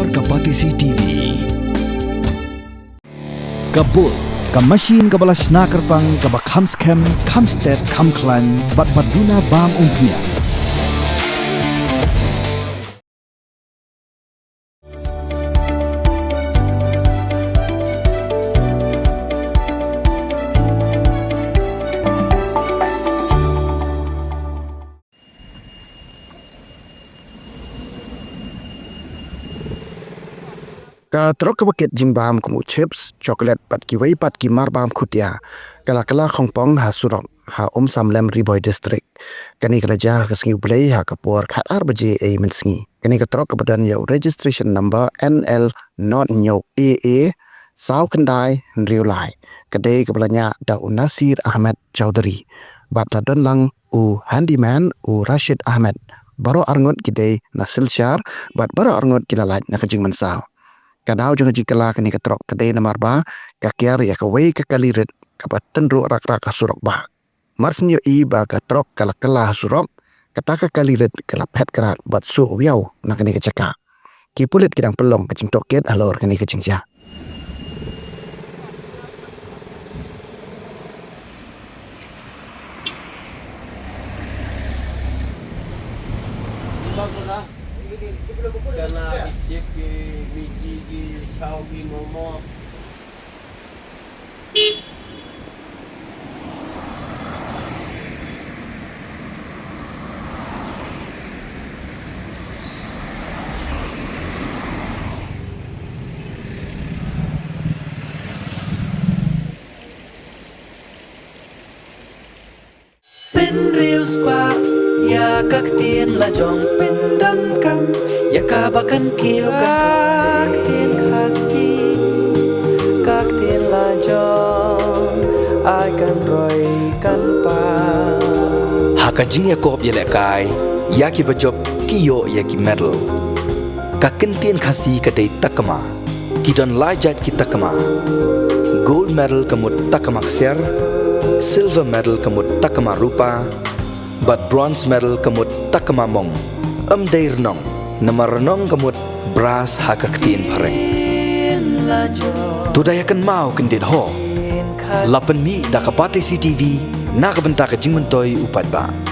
Kapor Kapatisi TV. Kabul, Kamashin Kabalas Nakarpang Kabakhamskem, Kamsted, Kamklan, Batbaduna Bam Umpnya. Ka trok ka bakit jimbam kamu chips chocolate pat ki wei pat ki marbam khutia kala khong pong ha surok ha samlem riboy district kani kala ja ka sngi play ha kapor khat ar baje e mensngi kani ka trok ka badan ya registration number NL not nyo AA sau kendai riu lai kadai ka belanya da Nasir Ahmed Chowdhury bat dan lang u handyman u Rashid Ahmed baro arngot kidai nasil syar bat baro arngot kilalaj na kajing mansau kadau jangan jikala kani katrok kadai namar ba kakiar ya kawai kakalirit kapat tendru rak-rak surok ba marsnyo i ba katrok kala surok kata kakalirit kala pet kerat bat su wiau nak kani kecaka ki pulit kidang pelong kacing toket alor kani kacing ja Karena isip ke biji ke sawi momo. Pin real squat ya các tiên là dòng pin đâm cam ya kabakan kiêu các tiên khasi các tiên là dòng ai kan roi kan pa Hakajing ya kop ya lekai, ya ki bajop kiyo ya ki medal. Kakentian khasi kadai takama, kidon lajat ki takama. Gold medal kamut takama kser, silver medal kamut takama rupa, but bronze medal kamut takama mong. Dair nong, namar nong kamut brass hakaktin pareng. Tudayakan mau kendit ho. Lapan mi da Kapatisi TV, nakabentak jingmentoy upat ba.